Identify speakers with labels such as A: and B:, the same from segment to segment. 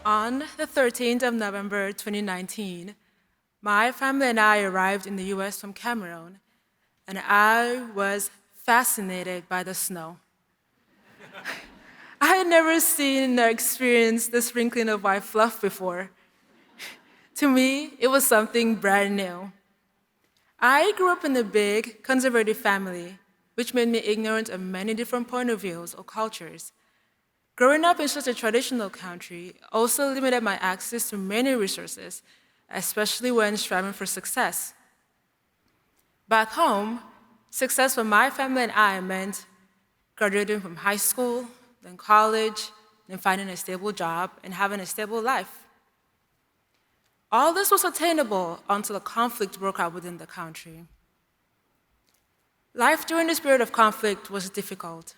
A: On the 13th of November 2019, my family and I arrived in the US from Cameroon, and I was fascinated by the snow. I had never seen or experienced the sprinkling of white fluff before. To me, it was something brand new. I grew up in a big, conservative family, which made me ignorant of many different point of views or cultures. Growing up in such a traditional country also limited my access to many resources, especially when striving for success. Back home, success for my family and I meant graduating from high school, then college, then finding a stable job and having a stable life. All this was attainable until a conflict broke out within the country. Life during this period of conflict was difficult.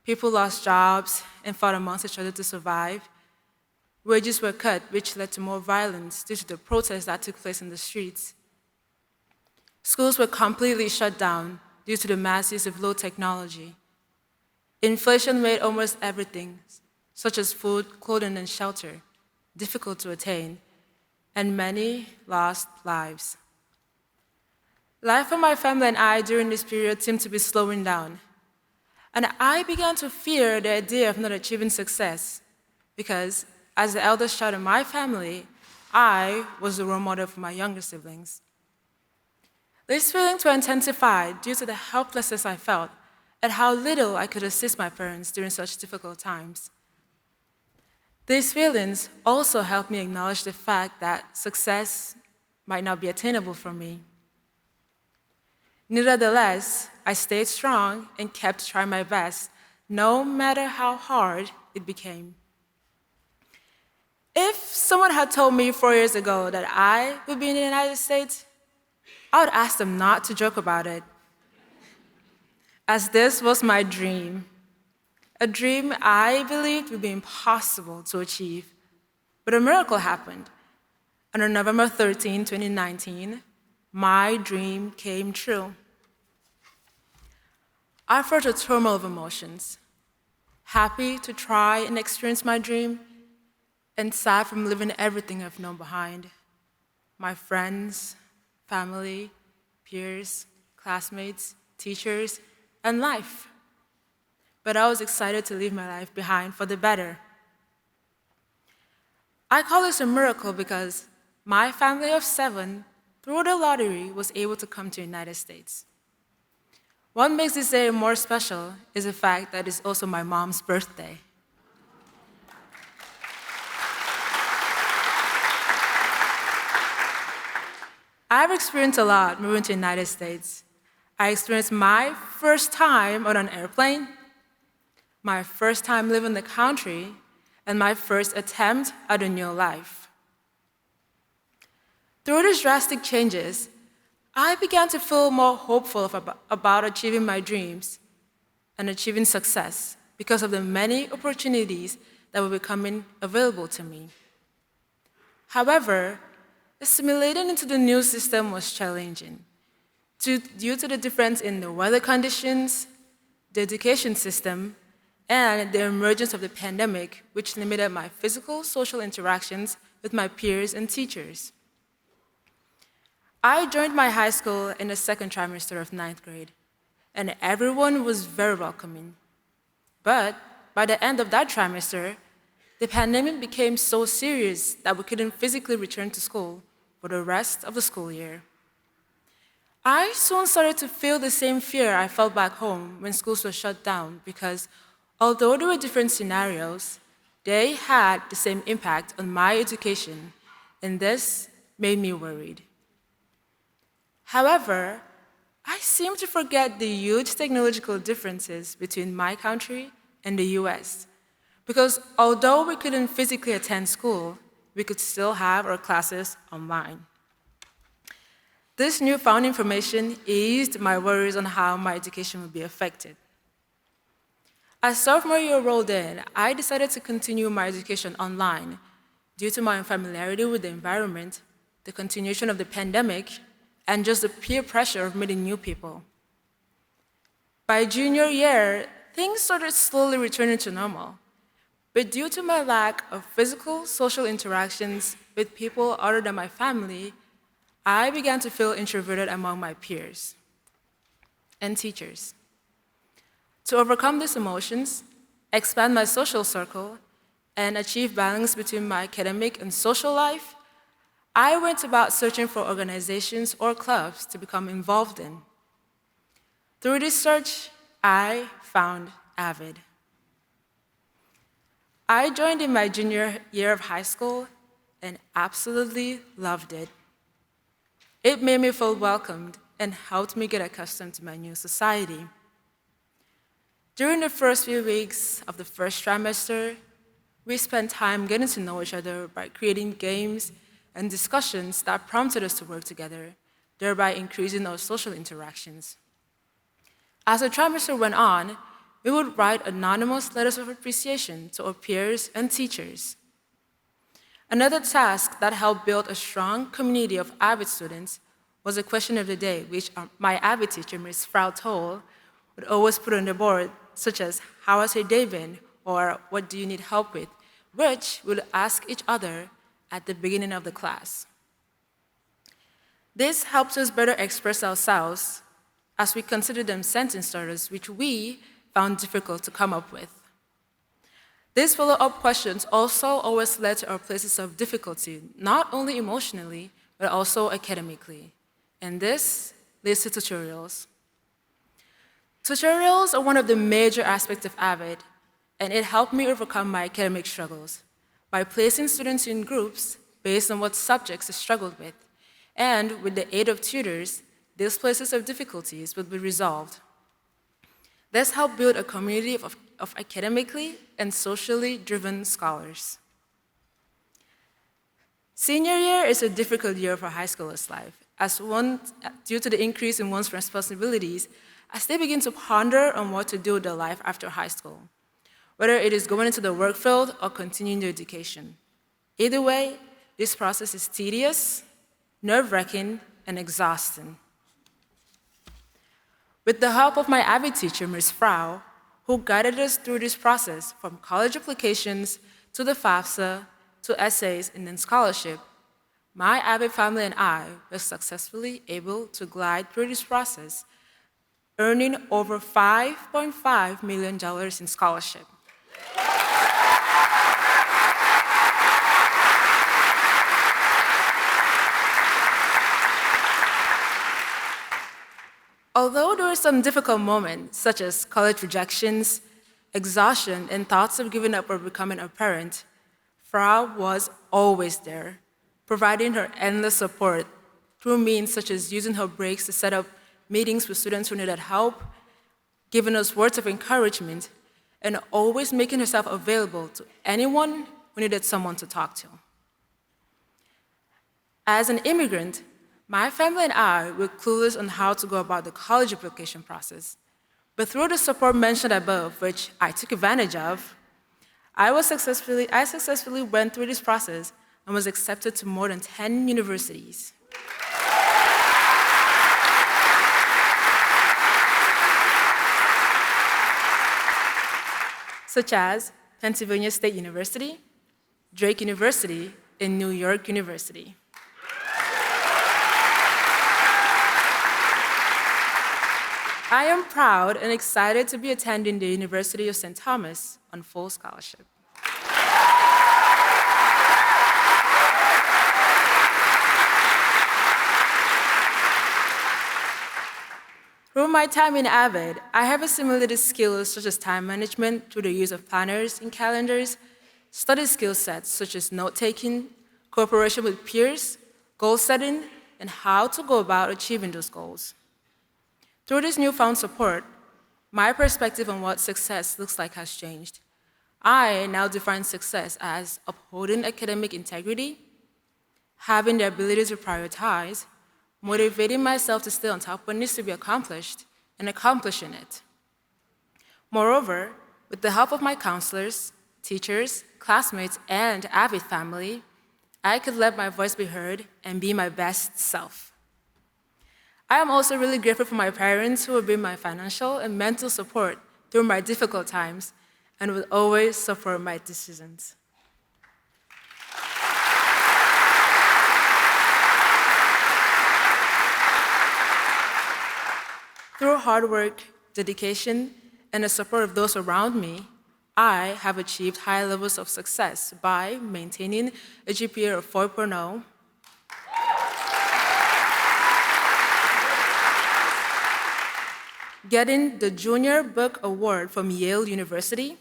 A: People lost jobs and fought amongst each other to survive. Wages were cut, which led to more violence due to the protests that took place in the streets. Schools were completely shut down due to the mass use of low technology. Inflation made almost everything, such as food, clothing, and shelter, difficult to attain, and many lost lives. Life for my family and I during this period seemed to be slowing down, and I began to fear the idea of not achieving success because, as the eldest child in my family, I was the role model for my younger siblings. These feelings were intensified due to the helplessness I felt and how little I could assist my parents during such difficult times. These feelings also helped me acknowledge the fact that success might not be attainable for me. Nevertheless, I stayed strong and kept trying my best, no matter how hard it became. If someone had told me 4 years ago that I would be in the United States, I would ask them not to joke about it, as this was my dream. A dream I believed would be impossible to achieve. But a miracle happened. And on November 13, 2019, my dream came true. I felt a turmoil of emotions, happy to try and experience my dream, and sad from leaving everything I've known behind. My friends, family, peers, classmates, teachers, and life. But I was excited to leave my life behind for the better. I call this a miracle because my family of 7, through the lottery, was able to come to the United States. What makes this day more special is the fact that it's also my mom's birthday. I've experienced a lot moving to the United States. I experienced my first time on an airplane, my first time living the country, and my first attempt at a new life. Through these drastic changes, I began to feel more hopeful about achieving my dreams and achieving success because of the many opportunities that were becoming available to me. However, assimilating into the new system was challenging due to the difference in the weather conditions, the education system, and the emergence of the pandemic, which limited my physical social interactions with my peers and teachers. I joined my high school in the second trimester of 9th grade, and everyone was very welcoming. But by the end of that trimester, the pandemic became so serious that we couldn't physically return to school for the rest of the school year. I soon started to feel the same fear I felt back home when schools were shut down because although there were different scenarios, they had the same impact on my education, and this made me worried. However, I seem to forget the huge technological differences between my country and the US, because although we couldn't physically attend school, we could still have our classes online. This newfound information eased my worries on how my education would be affected. As sophomore year rolled in, I decided to continue my education online due to my unfamiliarity with the environment, the continuation of the pandemic, and just the peer pressure of meeting new people. By junior year, things started slowly returning to normal, But due to my lack of physical social interactions with people other than my family, I began to feel introverted among my peers and teachers. To overcome these emotions, expand my social circle, and achieve balance between my academic and social life, I went about searching for organizations or clubs to become involved in. Through this search, I found AVID. I joined in my junior year of high school and absolutely loved it. It made me feel welcomed and helped me get accustomed to my new society. During the first few weeks of the first trimester, we spent time getting to know each other by creating games and discussions that prompted us to work together, thereby increasing our social interactions. As the trimester went on, we would write anonymous letters of appreciation to our peers and teachers. Another task that helped build a strong community of AVID students was a question of the day, which my AVID teacher, Ms. Frau Toll, would always put on the board, such as, "How has your day been?" or "What do you need help with?" which we'll ask each other at the beginning of the class. This helps us better express ourselves as we consider them sentence starters, which we found difficult to come up with. These follow-up questions also always led to our places of difficulty, not only emotionally, but also academically. And this leads to tutorials. Tutorials are one of the major aspects of AVID, and it helped me overcome my academic struggles by placing students in groups based on what subjects they struggled with, and with the aid of tutors, these places of difficulties would be resolved. This helped build a community of academically and socially driven scholars. Senior year is a difficult year for high schoolers' life, due to the increase in one's responsibilities as they begin to ponder on what to do with their life after high school, whether it is going into the work field or continuing their education. Either way, this process is tedious, nerve-wracking, and exhausting. With the help of my AVID teacher, Ms. Frau, who guided us through this process from college applications to the FAFSA, to essays, and then scholarship, my AVID family and I were successfully able to glide through this process, earning over $5.5 million in scholarship. Although there were some difficult moments, such as college rejections, exhaustion, and thoughts of giving up or becoming a parent, Frau was always there, providing her endless support through means such as using her breaks to set up meetings with students who needed help, giving us words of encouragement, and always making herself available to anyone who needed someone to talk to. As an immigrant, my family and I were clueless on how to go about the college application process, but through the support mentioned above, which I took advantage of, I successfully went through this process and was accepted to more than 10 universities. Such as Pennsylvania State University, Drake University, and New York University. I am proud and excited to be attending the University of St. Thomas on full scholarship. Through my time in AVID, I have assimilated skills such as time management through the use of planners and calendars, study skill sets such as note-taking, cooperation with peers, goal setting, and how to go about achieving those goals. Through this newfound support, my perspective on what success looks like has changed. I now define success as upholding academic integrity, having the ability to prioritize, motivating myself to stay on top of what needs to be accomplished, and accomplishing it. Moreover, with the help of my counselors, teachers, classmates, and AVID family, I could let my voice be heard and be my best self. I am also really grateful for my parents who have been my financial and mental support through my difficult times, and will always support my decisions. Through hard work, dedication, and the support of those around me, I have achieved high levels of success by maintaining a GPA of 4.0, getting the Junior Book Award from Yale University,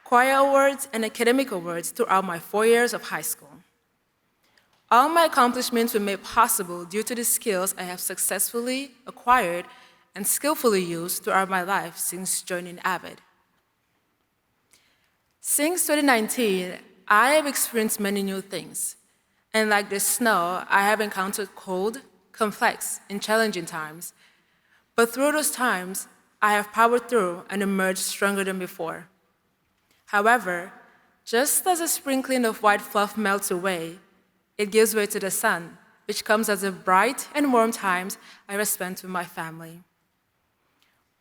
A: choir awards and academic awards throughout my 4 years of high school. All my accomplishments were made possible due to the skills I have successfully acquired and skillfully used throughout my life since joining AVID. Since 2019, I have experienced many new things. And like the snow, I have encountered cold, complex, and challenging times. But through those times, I have powered through and emerged stronger than before. However, just as a sprinkling of white fluff melts away, it gives way to the sun, which comes as the bright and warm times I have spent with my family.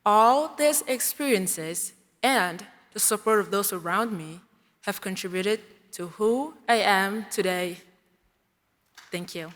A: All these experiences and the support of those around me have contributed to who I am today. Thank you.